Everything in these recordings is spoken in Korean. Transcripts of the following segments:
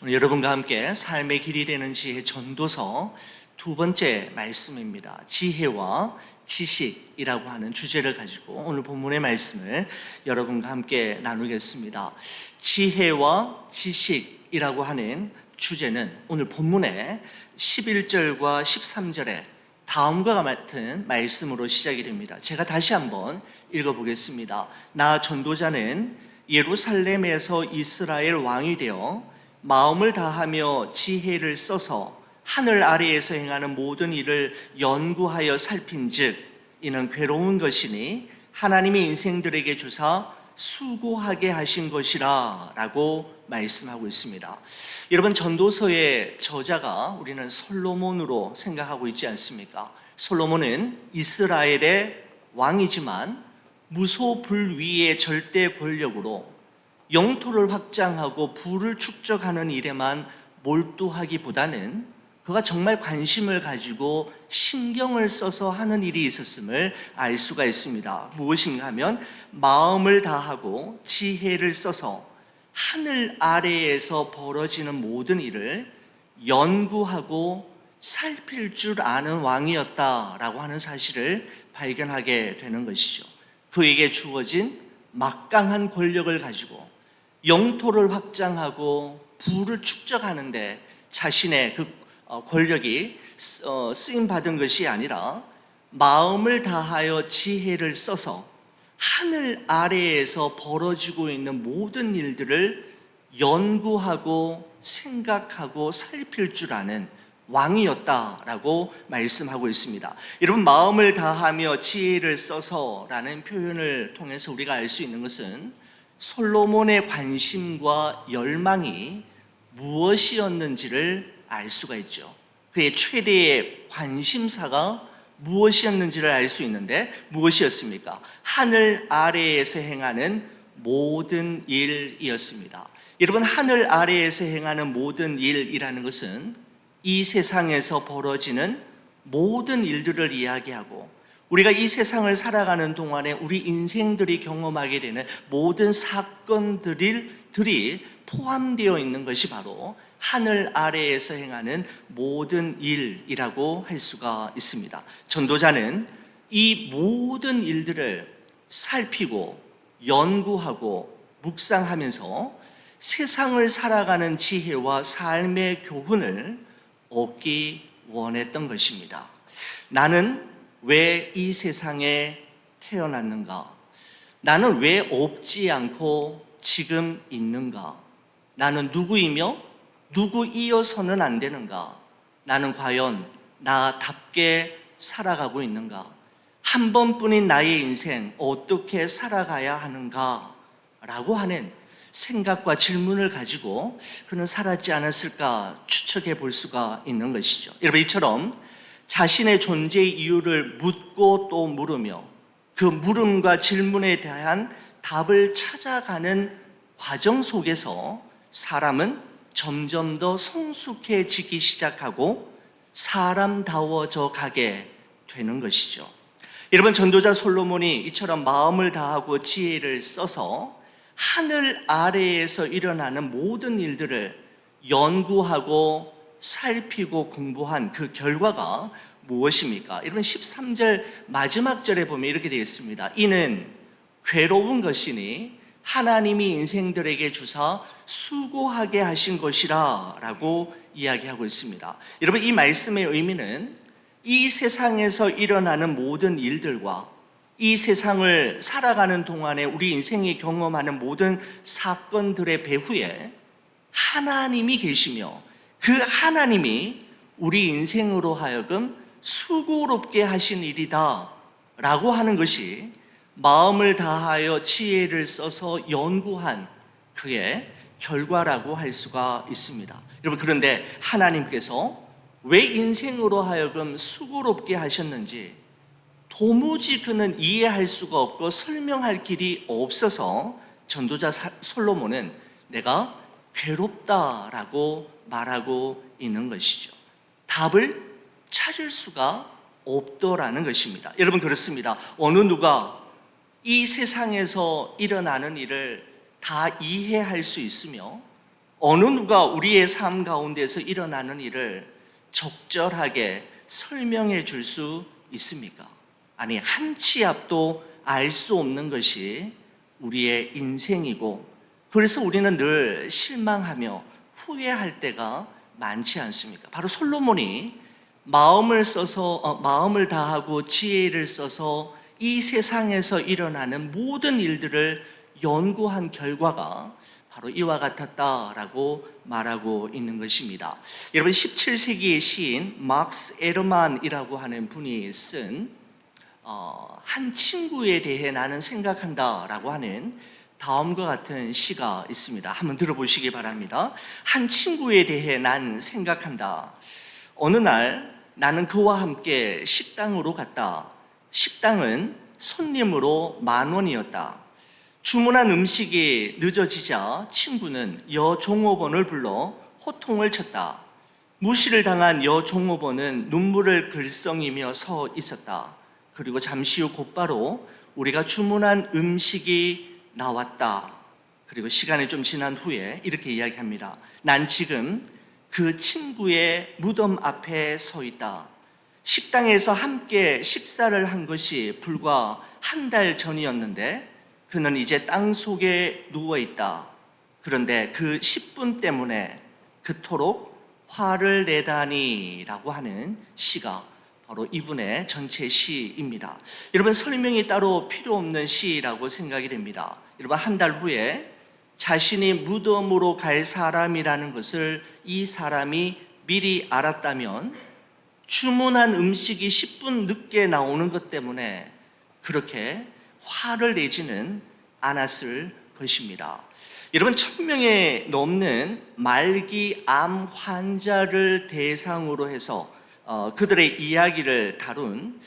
오늘 여러분과 함께 삶의 길이 되는 지혜 전도서 두 번째 말씀입니다. 지혜와 지식이라고 하는 주제를 가지고 오늘 본문의 말씀을 여러분과 함께 나누겠습니다. 지혜와 지식이라고 하는 주제는 오늘 본문의 11절과 13절에 다음과 같은 말씀으로 시작이 됩니다. 제가 다시 한번 읽어보겠습니다. 나 전도자는 예루살렘에서 이스라엘 왕이 되어 마음을 다하며 지혜를 써서 하늘 아래에서 행하는 모든 일을 연구하여 살핀즉 이는 괴로운 것이니 하나님이 인생들에게 주사 수고하게 하신 것이라 라고 말씀하고 있습니다. 여러분, 전도서의 저자가 우리는 솔로몬으로 생각하고 있지 않습니까? 솔로몬은 이스라엘의 왕이지만 무소불위의 절대 권력으로 영토를 확장하고 부를 축적하는 일에만 몰두하기보다는 그가 정말 관심을 가지고 신경을 써서 하는 일이 있었음을 알 수가 있습니다. 무엇인가 하면 마음을 다하고 지혜를 써서 하늘 아래에서 벌어지는 모든 일을 연구하고 살필 줄 아는 왕이었다라고 하는 사실을 발견하게 되는 것이죠. 그에게 주어진 막강한 권력을 가지고 영토를 확장하고 부를 축적하는데 자신의 그 권력이 쓰임받은 것이 아니라 마음을 다하여 지혜를 써서 하늘 아래에서 벌어지고 있는 모든 일들을 연구하고 생각하고 살필 줄 아는 왕이었다라고 말씀하고 있습니다. 여러분, 마음을 다하며 지혜를 써서라는 표현을 통해서 우리가 알 수 있는 것은 솔로몬의 관심과 열망이 무엇이었는지를 알 수가 있죠. 그의 최대의 관심사가 무엇이었는지를 알 수 있는데 무엇이었습니까? 하늘 아래에서 행하는 모든 일이었습니다. 여러분, 하늘 아래에서 행하는 모든 일이라는 것은 이 세상에서 벌어지는 모든 일들을 이야기하고 우리가 이 세상을 살아가는 동안에 우리 인생들이 경험하게 되는 모든 사건들이 포함되어 있는 것이 바로 하늘 아래에서 행하는 모든 일이라고 할 수가 있습니다. 전도자는 이 모든 일들을 살피고 연구하고 묵상하면서 세상을 살아가는 지혜와 삶의 교훈을 얻기 원했던 것입니다. 나는 왜 이 세상에 태어났는가? 나는 왜 없지 않고 지금 있는가? 나는 누구이며 누구 이어서는 안 되는가? 나는 과연 나답게 살아가고 있는가? 한 번뿐인 나의 인생 어떻게 살아가야 하는가? 라고 하는 생각과 질문을 가지고 그는 살았지 않았을까 추측해 볼 수가 있는 것이죠. 여러분, 이처럼 자신의 존재의 이유를 묻고 또 물으며 그 물음과 질문에 대한 답을 찾아가는 과정 속에서 사람은 점점 더 성숙해지기 시작하고 사람다워져 가게 되는 것이죠. 여러분, 전도자 솔로몬이 이처럼 마음을 다하고 지혜를 써서 하늘 아래에서 일어나는 모든 일들을 연구하고 살피고 공부한 그 결과가 무엇입니까? 여러분, 13절 마지막 절에 보면 이렇게 되어 있습니다. 이는 괴로운 것이니 하나님이 인생들에게 주사 수고하게 하신 것이라 라고 이야기하고 있습니다. 여러분, 이 말씀의 의미는 이 세상에서 일어나는 모든 일들과 이 세상을 살아가는 동안에 우리 인생이 경험하는 모든 사건들의 배후에 하나님이 계시며 그 하나님이 우리 인생으로 하여금 수고롭게 하신 일이다 라고 하는 것이 마음을 다하여 지혜를 써서 연구한 그의 결과라고 할 수가 있습니다. 여러분, 그런데 하나님께서 왜 인생으로 하여금 수고롭게 하셨는지 도무지 그는 이해할 수가 없고 설명할 길이 없어서 전도자 솔로몬은 내가 괴롭다라고 말하고 있는 것이죠. 답을 찾을 수가 없더라는 것입니다. 여러분, 그렇습니다. 어느 누가 이 세상에서 일어나는 일을 다 이해할 수 있으며 어느 누가 우리의 삶 가운데서 일어나는 일을 적절하게 설명해 줄 수 있습니까? 아니, 한 치 앞도 알 수 없는 것이 우리의 인생이고, 그래서 우리는 늘 실망하며 후회할 때가 많지 않습니까? 바로 솔로몬이 마음을 다하고 지혜를 써서 이 세상에서 일어나는 모든 일들을 연구한 결과가 바로 이와 같았다라고 말하고 있는 것입니다. 여러분, 17세기의 시인 막스 에르만이라고 하는 분이 쓴 한 친구에 대해 나는 생각한다라고 하는 다음과 같은 시가 있습니다. 한번 들어보시기 바랍니다. 한 친구에 대해 난 생각한다. 어느 날 나는 그와 함께 식당으로 갔다. 식당은 손님으로 10,000원이었다. 주문한 음식이 늦어지자 친구는 여종업원을 불러 호통을 쳤다. 무시를 당한 여종업원은 눈물을 글썽이며 서 있었다. 그리고 잠시 후 곧바로 우리가 주문한 음식이 나왔다. 그리고 시간이 좀 지난 후에 이렇게 이야기합니다. 난 지금 그 친구의 무덤 앞에 서 있다. 식당에서 함께 식사를 한 것이 불과 한 달 전이었는데 그는 이제 땅 속에 누워 있다. 그런데 그 10분 때문에 그토록 화를 내다니라고 하는 시가 바로 이분의 전체 시입니다. 여러분, 설명이 따로 필요 없는 시라고 생각이 됩니다. 여러분, 한 달 후에 자신이 무덤으로 갈 사람이라는 것을 이 사람이 미리 알았다면 주문한 음식이 10분 늦게 나오는 것 때문에 그렇게 화를 내지는 않았을 것입니다. 여러분, 1,000명에 넘는 말기 암 환자를 대상으로 해서 그들의 이야기를 다룬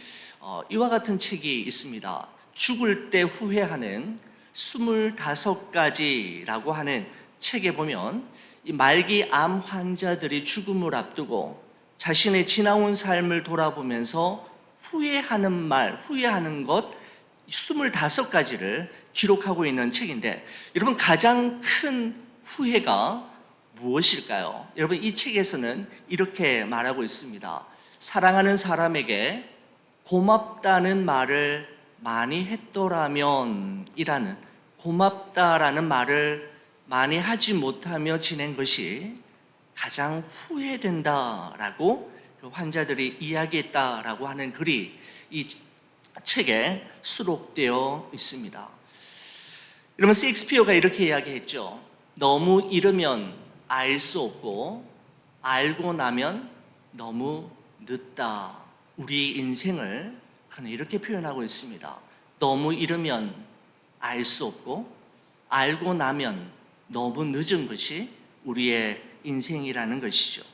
이와 같은 책이 있습니다. 죽을 때 후회하는 25가지라고 하는 책에 보면 이 말기 암 환자들이 죽음을 앞두고 자신의 지나온 삶을 돌아보면서 후회하는 것 25가지를 기록하고 있는 책인데, 여러분, 가장 큰 후회가 무엇일까요? 여러분, 이 책에서는 이렇게 말하고 있습니다. 사랑하는 사람에게 고맙다는 말을 많이 했더라면 이라는, 고맙다라는 말을 많이 하지 못하며 지낸 것이 가장 후회된다라고 환자들이 이야기했다라고 하는 글이 이 책에 수록되어 있습니다. 여러분, 셰익스피어가 이렇게 이야기했죠. 너무 잃으면 알 수 없고 알고 나면 너무 늦다. 우리 인생을 그는 이렇게 표현하고 있습니다. 너무 잃으면 알 수 없고 알고 나면 너무 늦은 것이 우리의 인생이라는 것이죠.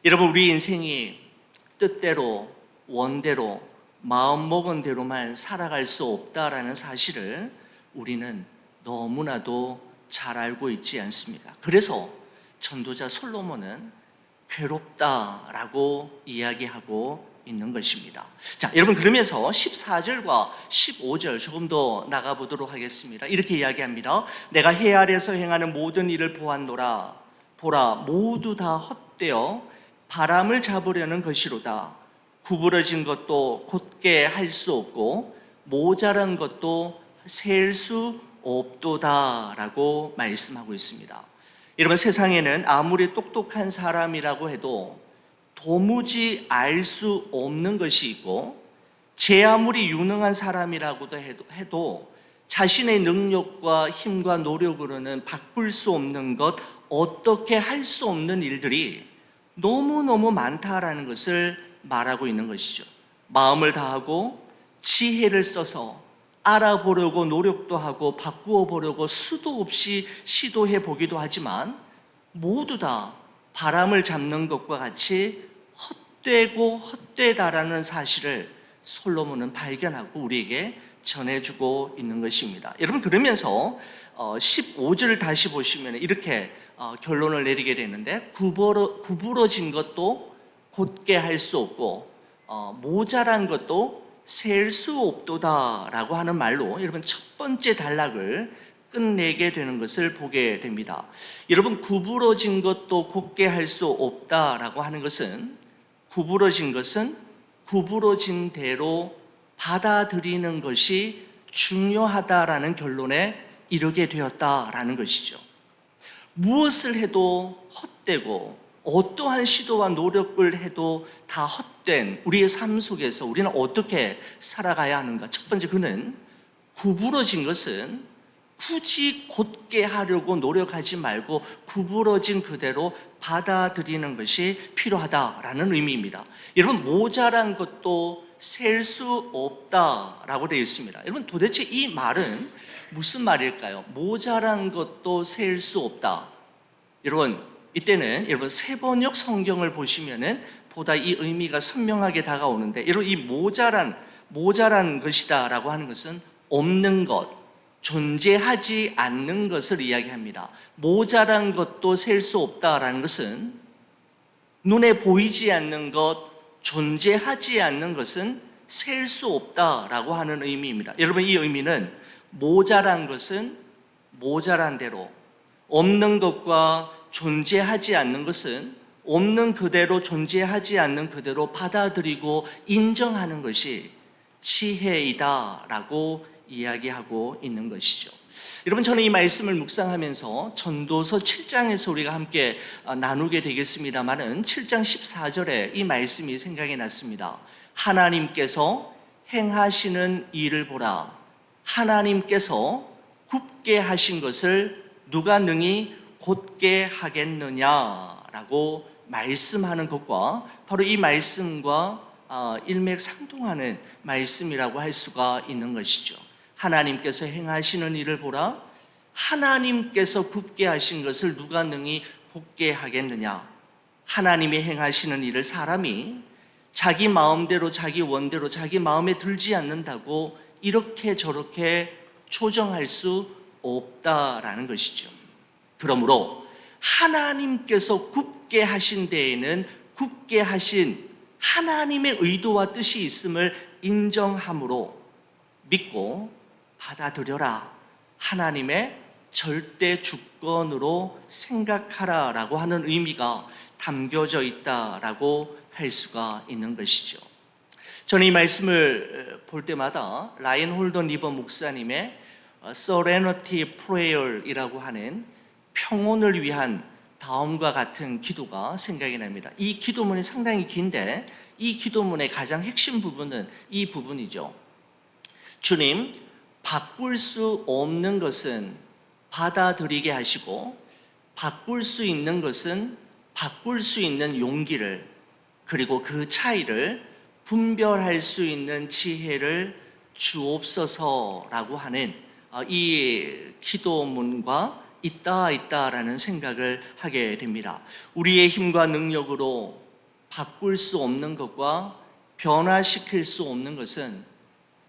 여러분, 우리 인생이 뜻대로 원대로 마음먹은 대로만 살아갈 수 없다라는 사실을 우리는 너무나도 잘 알고 있지 않습니까? 그래서 전도자 솔로몬은 괴롭다라고 이야기하고 있는 것입니다. 자, 여러분, 그러면서 14절과 15절 조금 더 나가보도록 하겠습니다. 이렇게 이야기합니다. 내가 해 아래에서 행하는 모든 일을 보았노라. 보라, 모두 다 헛되어 바람을 잡으려는 것이로다. 구부러진 것도 곧게 할 수 없고 모자란 것도 셀 수 없도다라고 말씀하고 있습니다. 여러분, 세상에는 아무리 똑똑한 사람이라고 해도 도무지 알 수 없는 것이 있고, 제 아무리 유능한 사람이라고도 해도 자신의 능력과 힘과 노력으로는 바꿀 수 없는 것, 어떻게 할 수 없는 일들이 너무너무 많다라는 것을 말하고 있는 것이죠. 마음을 다하고 지혜를 써서 알아보려고 노력도 하고 바꾸어 보려고 수도 없이 시도해 보기도 하지만 모두 다 바람을 잡는 것과 같이 헛되고 헛되다라는 사실을 솔로몬은 발견하고 우리에게 전해주고 있는 것입니다. 여러분, 그러면서 15절을 다시 보시면 이렇게 결론을 내리게 되는데, 구부러진 것도 곧게 할 수 없고 모자란 것도 셀 수 없도다라고 하는 말로 여러분 첫 번째 단락을 끝내게 되는 것을 보게 됩니다. 여러분, 구부러진 것도 곧게 할 수 없다라고 하는 것은, 구부러진 것은 구부러진 대로 받아들이는 것이 중요하다라는 결론에 이르게 되었다라는 것이죠. 무엇을 해도 헛되고 어떠한 시도와 노력을 해도 다 헛된 우리의 삶 속에서 우리는 어떻게 살아가야 하는가? 첫 번째, 그는 구부러진 것은 굳이 곧게 하려고 노력하지 말고 구부러진 그대로 받아들이는 것이 필요하다라는 의미입니다. 여러분, 모자란 것도 셀 수 없다라고 되어 있습니다. 여러분, 도대체 이 말은 무슨 말일까요? 모자란 것도 셀 수 없다. 여러분, 이때는 여러분 세번역 성경을 보시면은 보다 이 의미가 선명하게 다가오는데, 여러분, 이 모자란 것이다라고 하는 것은 없는 것, 존재하지 않는 것을 이야기합니다. 모자란 것도 셀 수 없다라는 것은 눈에 보이지 않는 것, 존재하지 않는 것은 셀 수 없다라고 하는 의미입니다. 여러분, 이 의미는 모자란 것은 모자란 대로, 없는 것과 존재하지 않는 것은 없는 그대로, 존재하지 않는 그대로 받아들이고 인정하는 것이 지혜이다라고 이야기하고 있는 것이죠. 여러분, 저는 이 말씀을 묵상하면서 전도서 7장에서 우리가 함께 나누게 되겠습니다만은 7장 14절에 이 말씀이 생각이 났습니다. 하나님께서 행하시는 일을 보라. 하나님께서 굽게 하신 것을 누가 능히 곧게 하겠느냐라고 말씀하는 것과 바로 이 말씀과 일맥상통하는 말씀이라고 할 수가 있는 것이죠. 하나님께서 행하시는 일을 보라. 하나님께서 굽게 하신 것을 누가 능히 곧게 하겠느냐. 하나님이 행하시는 일을 사람이 자기 마음대로, 자기 원대로, 자기 마음에 들지 않는다고 이렇게 저렇게 조정할 수 없다라는 것이죠. 그러므로 하나님께서 굽게 하신 데에는 굽게 하신 하나님의 의도와 뜻이 있음을 인정함으로 믿고 받아들여라. 하나님의 절대 주권으로 생각하라라고 하는 의미가 담겨져 있다라고 할 수가 있는 것이죠. 저는 이 말씀을 볼 때마다 라인 홀던 리버 목사님의 Serenity Prayer이라고 하는 평온을 위한 다음과 같은 기도가 생각이 납니다. 이 기도문이 상당히 긴데 이 기도문의 가장 핵심 부분은 이 부분이죠. 주님, 바꿀 수 없는 것은 받아들이게 하시고 바꿀 수 있는 것은 바꿀 수 있는 용기를, 그리고 그 차이를 분별할 수 있는 지혜를 주옵소서라고 하는 이 기도문과 있다라는 생각을 하게 됩니다. 우리의 힘과 능력으로 바꿀 수 없는 것과 변화시킬 수 없는 것은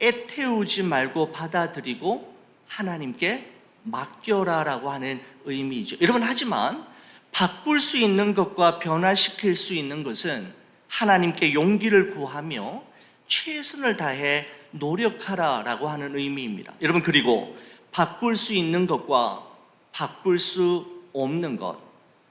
애태우지 말고 받아들이고 하나님께 맡겨라라고 하는 의미이죠. 여러분, 하지만 바꿀 수 있는 것과 변화시킬 수 있는 것은 하나님께 용기를 구하며 최선을 다해 노력하라라고 하는 의미입니다. 여러분, 그리고 바꿀 수 있는 것과 바꿀 수 없는 것,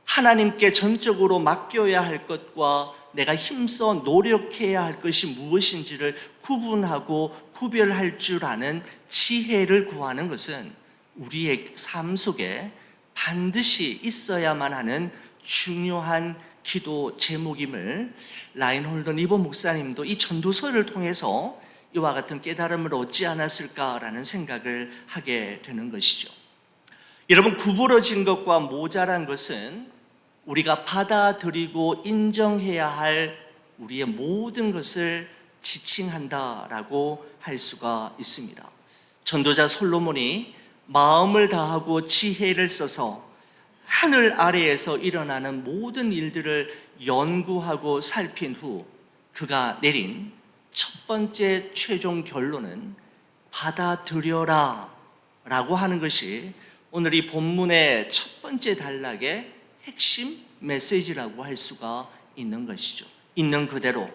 하나님께 전적으로 맡겨야 할 것과 내가 힘써 노력해야 할 것이 무엇인지를 구분하고 구별할 줄 아는 지혜를 구하는 것은 우리의 삶 속에 반드시 있어야만 하는 중요한 기도 제목임을 라인 홀던 리버 목사님도 이 전도서를 통해서 이와 같은 깨달음을 얻지 않았을까라는 생각을 하게 되는 것이죠. 여러분, 구부러진 것과 모자란 것은 우리가 받아들이고 인정해야 할 우리의 모든 것을 지칭한다라고 할 수가 있습니다. 전도자 솔로몬이 마음을 다하고 지혜를 써서 하늘 아래에서 일어나는 모든 일들을 연구하고 살핀 후 그가 내린 첫 번째 최종 결론은 받아들여라 라고 하는 것이 오늘 이 본문의 첫 번째 단락의 핵심 메시지라고 할 수가 있는 것이죠. 있는 그대로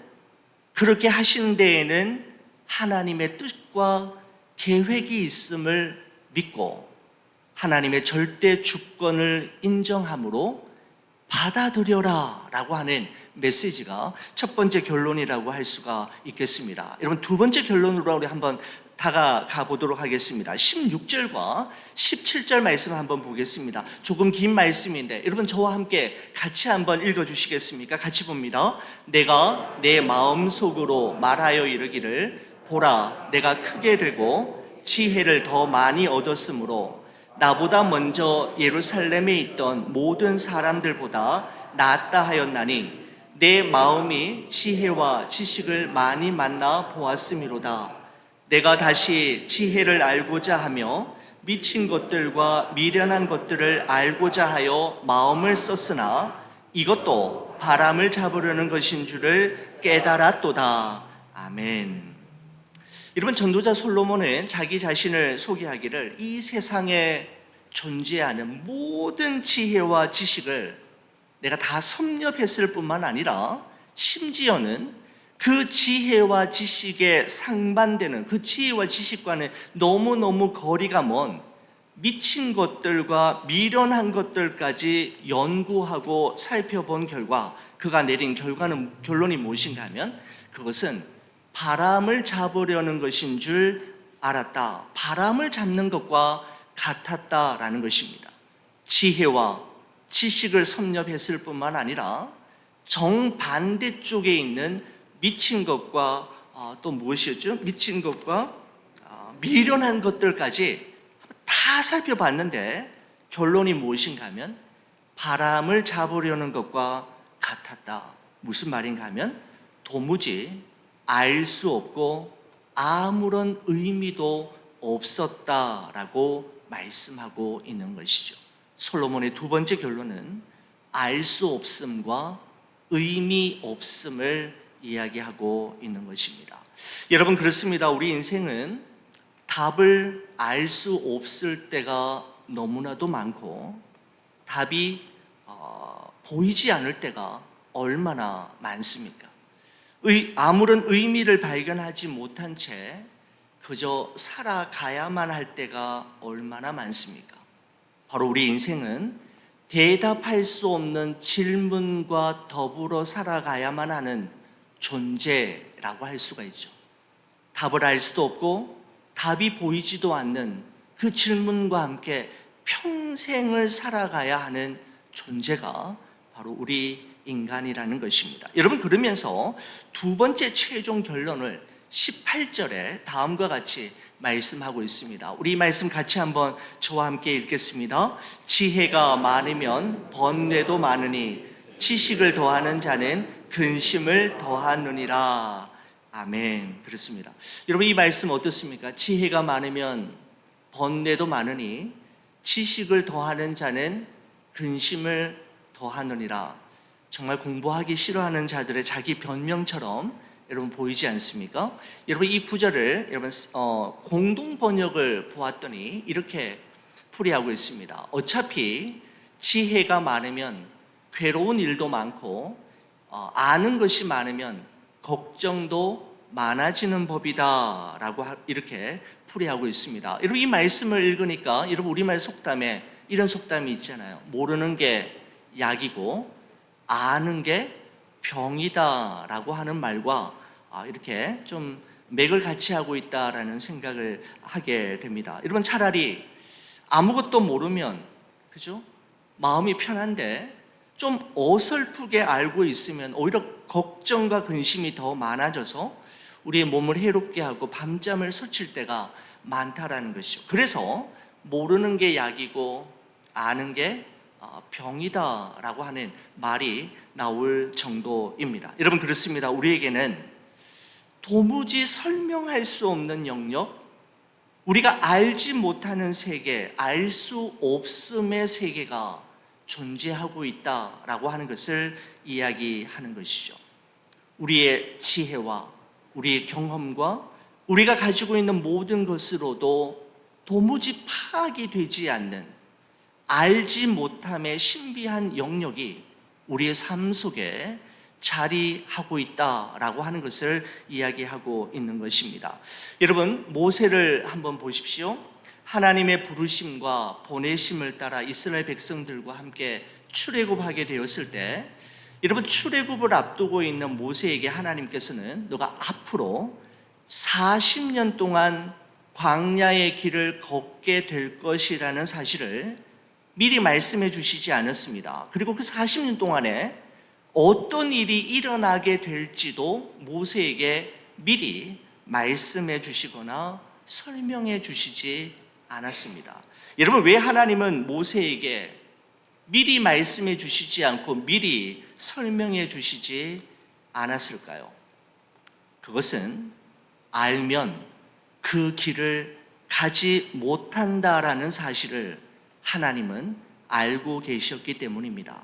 그렇게 하신 데에는 하나님의 뜻과 계획이 있음을 믿고 하나님의 절대 주권을 인정함으로 받아들여라 라고 하는 메시지가 첫 번째 결론이라고 할 수가 있겠습니다. 여러분, 두 번째 결론으로 우리 한번 다가가 보도록 하겠습니다. 16절과 17절 말씀을 한번 보겠습니다. 조금 긴 말씀인데 여러분 저와 함께 같이 한번 읽어주시겠습니까? 같이 봅니다. 내가 내 마음속으로 말하여 이르기를 보라, 내가 크게 되고 지혜를 더 많이 얻었으므로 나보다 먼저 예루살렘에 있던 모든 사람들보다 낫다 하였나니 내 마음이 지혜와 지식을 많이 만나 보았음이로다. 내가 다시 지혜를 알고자 하며 미친 것들과 미련한 것들을 알고자 하여 마음을 썼으나 이것도 바람을 잡으려는 것인 줄을 깨달았도다. 아멘. 여러분, 전도자 솔로몬은 자기 자신을 소개하기를 이 세상에 존재하는 모든 지혜와 지식을 내가 다 섭렵했을 뿐만 아니라 심지어는 그 지혜와 지식에 상반되는, 그 지혜와 지식과는 너무너무 거리가 먼 미친 것들과 미련한 것들까지 연구하고 살펴본 결과 그가 내린 결론이 무엇인가 하면 그것은 바람을 잡으려는 것인 줄 알았다. 바람을 잡는 것과 같았다라는 것입니다. 지혜와 지식을 섭렵했을 뿐만 아니라 정반대쪽에 있는 미친 것과 또 무엇이었죠? 미친 것과 미련한 것들까지 다 살펴봤는데 결론이 무엇인가 하면 바람을 잡으려는 것과 같았다. 무슨 말인가 하면 도무지 알 수 없고 아무런 의미도 없었다라고 말씀하고 있는 것이죠. 솔로몬의 두 번째 결론은 알 수 없음과 의미 없음을 이야기하고 있는 것입니다. 여러분, 그렇습니다. 우리 인생은 답을 알 수 없을 때가 너무나도 많고 답이 보이지 않을 때가 얼마나 많습니까? 아무런 의미를 발견하지 못한 채 그저 살아가야만 할 때가 얼마나 많습니까? 바로 우리 인생은 대답할 수 없는 질문과 더불어 살아가야만 하는 존재라고 할 수가 있죠. 답을 알 수도 없고 답이 보이지도 않는 그 질문과 함께 평생을 살아가야 하는 존재가 바로 우리 인간이라는 것입니다. 여러분, 그러면서 두 번째 최종 결론을 18절에 다음과 같이 말씀하고 있습니다. 우리 이 말씀 같이 한번 저와 함께 읽겠습니다. 지혜가 많으면 번뇌도 많으니 지식을 더하는 자는 근심을 더하느니라. 아멘. 그렇습니다. 여러분, 이 말씀 어떻습니까? 지혜가 많으면 번뇌도 많으니 지식을 더하는 자는 근심을 더하느니라. 정말 공부하기 싫어하는 자들의 자기 변명처럼 여러분 보이지 않습니까? 여러분, 이 구절을 여러분 공동 번역을 보았더니 이렇게 풀이하고 있습니다. 어차피 지혜가 많으면 괴로운 일도 많고 아는 것이 많으면 걱정도 많아지는 법이다 라고 이렇게 풀이하고 있습니다. 여러분, 이 말씀을 읽으니까 여러분 우리말 속담에 이런 속담이 있잖아요. 모르는 게 약이고 아는 게 병이다 라고 하는 말과 이렇게 좀 맥을 같이 하고 있다라는 생각을 하게 됩니다. 여러분, 차라리 아무것도 모르면 그죠? 마음이 편한데 좀 어설프게 알고 있으면 오히려 걱정과 근심이 더 많아져서 우리의 몸을 해롭게 하고 밤잠을 설칠 때가 많다라는 것이죠. 그래서 모르는 게 약이고 아는 게 병이다라고 하는 말이 나올 정도입니다. 여러분, 그렇습니다. 우리에게는 도무지 설명할 수 없는 영역, 우리가 알지 못하는 세계, 알 수 없음의 세계가 존재하고 있다라고 하는 것을 이야기하는 것이죠. 우리의 지혜와 우리의 경험과 우리가 가지고 있는 모든 것으로도 도무지 파악이 되지 않는 알지 못함의 신비한 영역이 우리의 삶 속에 자리하고 있다라고 하는 것을 이야기하고 있는 것입니다. 여러분, 모세를 한번 보십시오. 하나님의 부르심과 보내심을 따라 이스라엘 백성들과 함께 출애굽하게 되었을 때, 여러분, 출애굽을 앞두고 있는 모세에게 하나님께서는 너가 앞으로 40년 동안 광야의 길을 걷게 될 것이라는 사실을 미리 말씀해 주시지 않았습니다. 그리고 그 40년 동안에 어떤 일이 일어나게 될지도 모세에게 미리 말씀해 주시거나 설명해 주시지 않았습니다. 여러분, 왜 하나님은 모세에게 미리 말씀해 주시지 않고 미리 설명해 주시지 않았을까요? 그것은 알면 그 길을 가지 못한다라는 사실을 하나님은 알고 계셨기 때문입니다.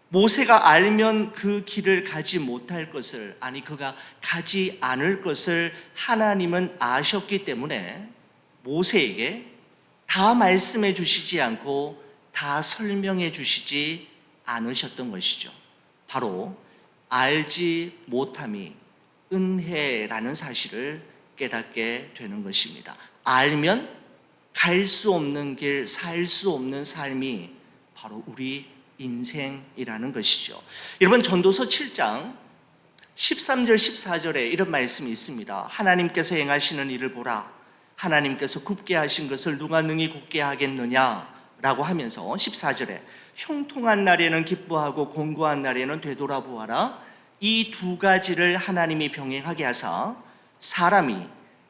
모세가 알면 그 길을 가지 못할 것을, 아니 그가 가지 않을 것을 하나님은 아셨기 때문에 모세에게 다 말씀해 주시지 않고 다 설명해 주시지 않으셨던 것이죠. 바로 알지 못함이 은혜라는 사실을 깨닫게 되는 것입니다. 알면 갈 수 없는 길, 살 수 없는 삶이 바로 우리 인생이라는 것이죠. 여러분, 전도서 7장 13절 14절에 이런 말씀이 있습니다. 하나님께서 행하시는 일을 보라. 하나님께서 굽게 하신 것을 누가 능히 굽게 하겠느냐 라고 하면서 14절에 형통한 날에는 기뻐하고 공고한 날에는 되돌아보아라. 이 두 가지를 하나님이 병행하게 하사 사람이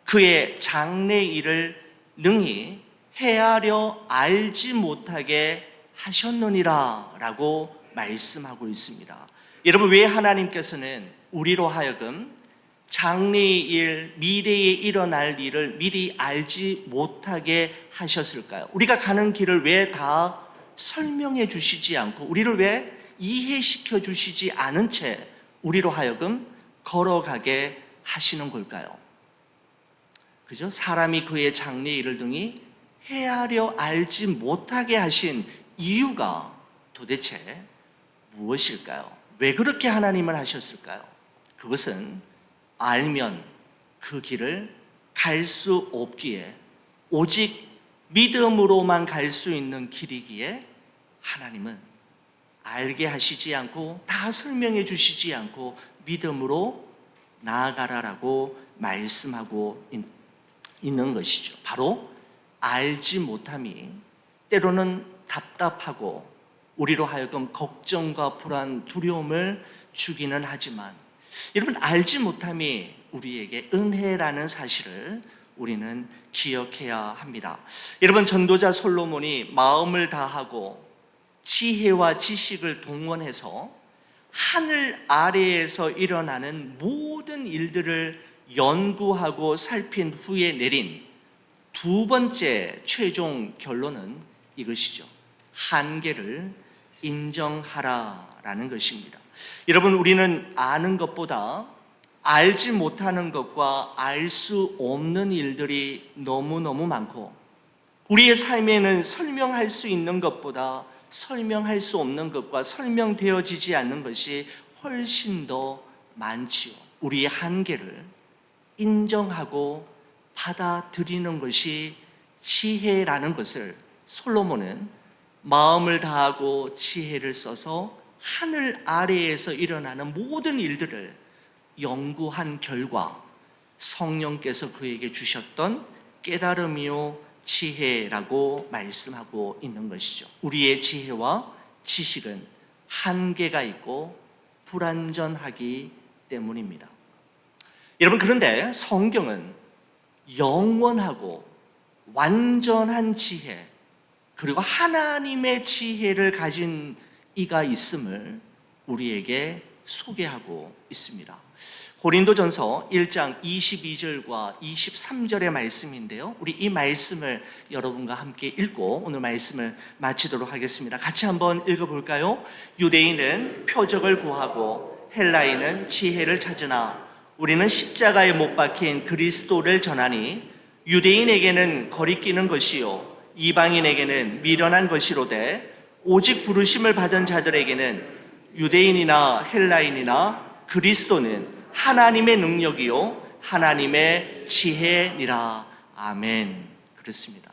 그의 장래 일을 능히 헤아려 알지 못하게 하셨느니라 라고 말씀하고 있습니다. 여러분, 왜 하나님께서는 우리로 하여금 장래의 일, 미래에 일어날 일을 미리 알지 못하게 하셨을까요? 우리가 가는 길을 왜 다 설명해 주시지 않고, 우리를 왜 이해시켜 주시지 않은 채 우리로 하여금 걸어가게 하시는 걸까요? 그죠? 사람이 그의 장래 일을 등이 헤아려 알지 못하게 하신 이유가 도대체 무엇일까요? 왜 그렇게 하나님을 하셨을까요? 그것은 알면 그 길을 갈 수 없기에, 오직 믿음으로만 갈 수 있는 길이기에 하나님은 알게 하시지 않고 다 설명해 주시지 않고 믿음으로 나아가라라고 말씀하고 있는 것이죠. 바로 알지 못함이 때로는 답답하고 우리로 하여금 걱정과 불안, 두려움을 주기는 하지만, 여러분, 알지 못함이 우리에게 은혜라는 사실을 우리는 기억해야 합니다. 여러분, 전도자 솔로몬이 마음을 다하고 지혜와 지식을 동원해서 하늘 아래에서 일어나는 모든 일들을 연구하고 살핀 후에 내린 두 번째 최종 결론은 이것이죠. 한계를 인정하라라는 것입니다. 여러분, 우리는 아는 것보다 알지 못하는 것과 알 수 없는 일들이 너무너무 많고, 우리의 삶에는 설명할 수 있는 것보다 설명할 수 없는 것과 설명되어지지 않는 것이 훨씬 더 많지요. 우리의 한계를 인정하고 받아들이는 것이 지혜라는 것을 솔로몬은 마음을 다하고 지혜를 써서 하늘 아래에서 일어나는 모든 일들을 연구한 결과 성령께서 그에게 주셨던 깨달음이요 지혜라고 말씀하고 있는 것이죠. 우리의 지혜와 지식은 한계가 있고 불완전하기 때문입니다. 여러분, 그런데 성경은 영원하고 완전한 지혜, 그리고 하나님의 지혜를 가진 이가 있음을 우리에게 소개하고 있습니다. 고린도전서 1장 22절과 23절의 말씀인데요, 우리 이 말씀을 여러분과 함께 읽고 오늘 말씀을 마치도록 하겠습니다. 같이 한번 읽어볼까요? 유대인은 표적을 구하고 헬라인은 지혜를 찾으나 우리는 십자가에 못 박힌 그리스도를 전하니 유대인에게는 거리끼는 것이요 이방인에게는 미련한 것이로되 오직 부르심을 받은 자들에게는 유대인이나 헬라인이나 그리스도는 하나님의 능력이요 하나님의 지혜니라. 아멘. 그렇습니다.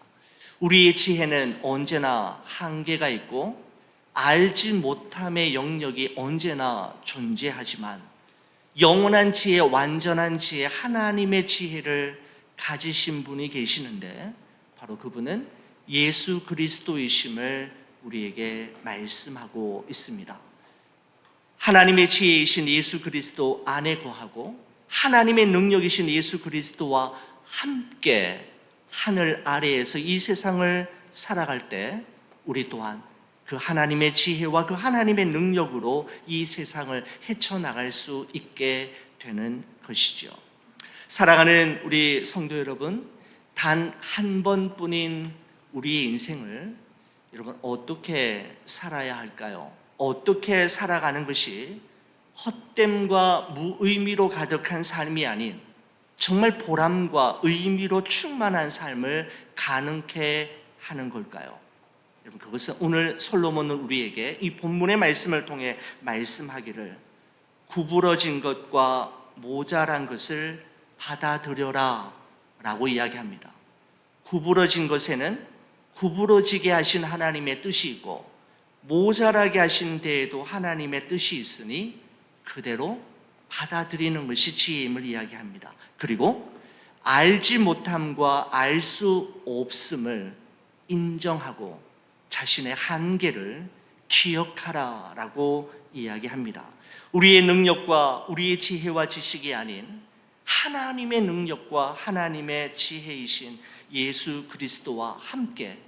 우리의 지혜는 언제나 한계가 있고 알지 못함의 영역이 언제나 존재하지만 영원한 지혜, 완전한 지혜, 하나님의 지혜를 가지신 분이 계시는데 바로 그분은 예수 그리스도이심을 우리에게 말씀하고 있습니다. 하나님의 지혜이신 예수 그리스도 안에 거하고 하나님의 능력이신 예수 그리스도와 함께 하늘 아래에서 이 세상을 살아갈 때 우리 또한 그 하나님의 지혜와 그 하나님의 능력으로 이 세상을 헤쳐나갈 수 있게 되는 것이죠. 사랑하는 우리 성도 여러분, 단 한 번뿐인 우리의 인생을 여러분 어떻게 살아야 할까요? 어떻게 살아가는 것이 헛됨과 무의미로 가득한 삶이 아닌 정말 보람과 의미로 충만한 삶을 가능케 하는 걸까요? 여러분, 그것은 오늘 솔로몬은 우리에게 이 본문의 말씀을 통해 말씀하기를 구부러진 것과 모자란 것을 받아들여라 라고 이야기합니다. 구부러진 것에는 구부러지게 하신 하나님의 뜻이 있고 모자라게 하신 데에도 하나님의 뜻이 있으니 그대로 받아들이는 것이 지혜임을 이야기합니다. 그리고 알지 못함과 알 수 없음을 인정하고 자신의 한계를 기억하라 라고 이야기합니다. 우리의 능력과 우리의 지혜와 지식이 아닌 하나님의 능력과 하나님의 지혜이신 예수 그리스도와 함께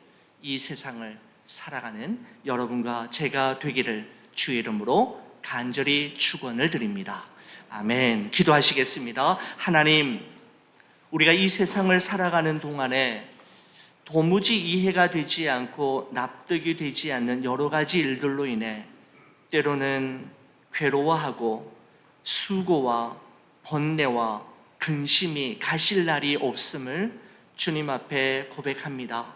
이 세상을 살아가는 여러분과 제가 되기를 주의 이름으로 간절히 축원을 드립니다. 아멘. 기도하시겠습니다. 하나님, 우리가 이 세상을 살아가는 동안에 도무지 이해가 되지 않고 납득이 되지 않는 여러 가지 일들로 인해 때로는 괴로워하고 수고와 번뇌와 근심이 가실 날이 없음을 주님 앞에 고백합니다.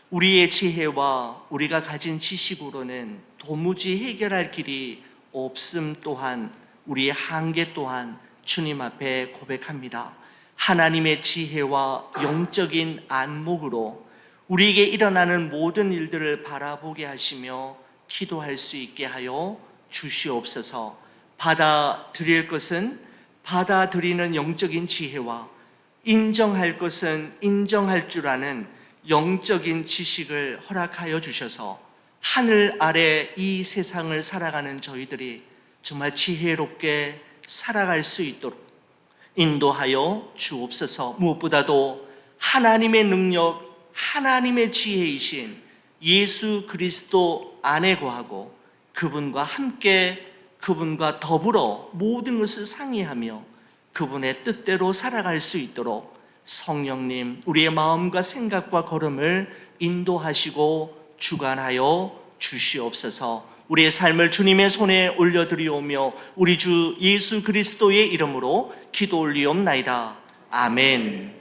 우리의 지혜와 우리가 가진 지식으로는 도무지 해결할 길이 없음 또한 우리의 한계 또한 주님 앞에 고백합니다. 하나님의 지혜와 영적인 안목으로 우리에게 일어나는 모든 일들을 바라보게 하시며 기도할 수 있게 하여 주시옵소서. 받아들일 것은 받아들이는 영적인 지혜와 인정할 것은 인정할 줄 아는 영적인 지식을 허락하여 주셔서 하늘 아래 이 세상을 살아가는 저희들이 정말 지혜롭게 살아갈 수 있도록 인도하여 주옵소서. 무엇보다도 하나님의 능력, 하나님의 지혜이신 예수 그리스도 안에 거하고 그분과 함께 그분과 더불어 모든 것을 상의하며 그분의 뜻대로 살아갈 수 있도록 성령님 우리의 마음과 생각과 걸음을 인도하시고 주관하여 주시옵소서. 우리의 삶을 주님의 손에 올려드리오며 우리 주 예수 그리스도의 이름으로 기도 올리옵나이다. 아멘.